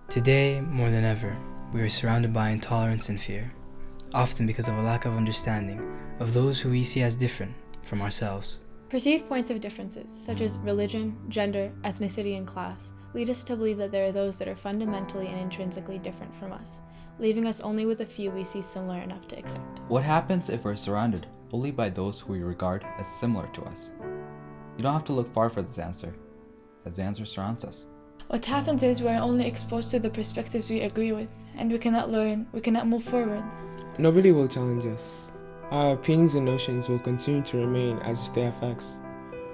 Today, more than ever, we are surrounded by intolerance and fear, often because of a lack of understanding of those who we see as different from ourselves. Perceived points of differences, such as religion, gender, ethnicity, and class, lead us to believe that there are those that are fundamentally and intrinsically different from us, leaving us only with a few we see similar enough to accept. What happens if we're surrounded only by those who we regard as similar to us? You don't have to look far for this answer, as the answer surrounds us. What happens is we are only exposed to the perspectives we agree with, and we cannot learn, we cannot move forward. Nobody will challenge us. Our opinions and notions will continue to remain as if they are facts,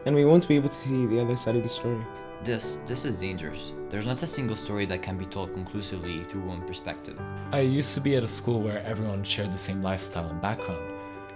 and we won't be able to see the other side of the story. This is dangerous. There's not a single story that can be told conclusively through one perspective. I used to be at a school where everyone shared the same lifestyle and background.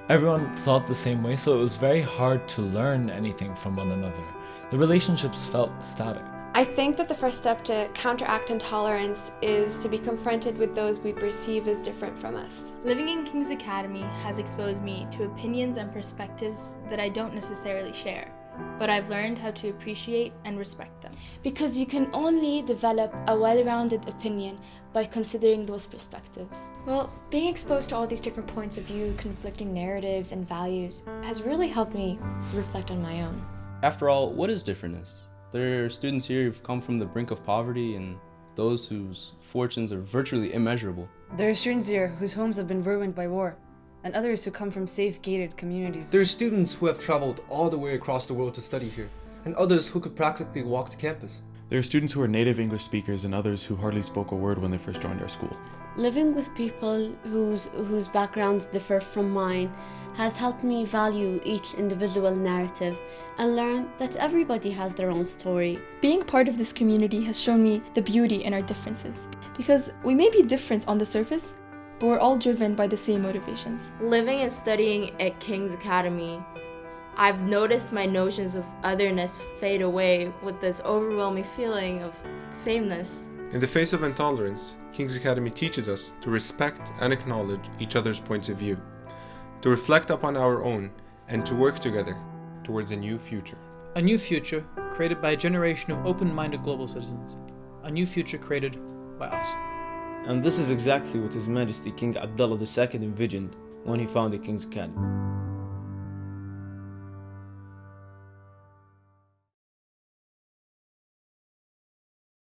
Everyone thought the same way, so it was very hard to learn anything from one another. The relationships felt static. I think that the first step to counteract intolerance is to be confronted with those we perceive as different from us. Living in King's Academy has exposed me to opinions and perspectives that I don't necessarily share, but I've learned how to appreciate and respect them. Because you can only develop a well-rounded opinion by considering those perspectives. Well, being exposed to all these different points of view, conflicting narratives, and values has really helped me reflect on my own. After all, what is differentness? There are students here who've come from the brink of poverty and those whose fortunes are virtually immeasurable. There are students here whose homes have been ruined by war, and others who come from safe, gated communities. There are students who have traveled all the way across the world to study here, and others who could practically walk to campus. There are students who are native English speakers and others who hardly spoke a word when they first joined our school. Living with people whose backgrounds differ from mine has helped me value each individual narrative and learn that everybody has their own story. Being part of this community has shown me the beauty in our differences, because we may be different on the surface, but we're all driven by the same motivations. Living and studying at King's Academy, I've noticed my notions of otherness fade away with this overwhelming feeling of sameness. In the face of intolerance, King's Academy teaches us to respect and acknowledge each other's points of view, to reflect upon our own, and to work together towards a new future. A new future created by a generation of open-minded global citizens. A new future created by us. And this is exactly what His Majesty King Abdullah II envisioned when he founded King's Academy.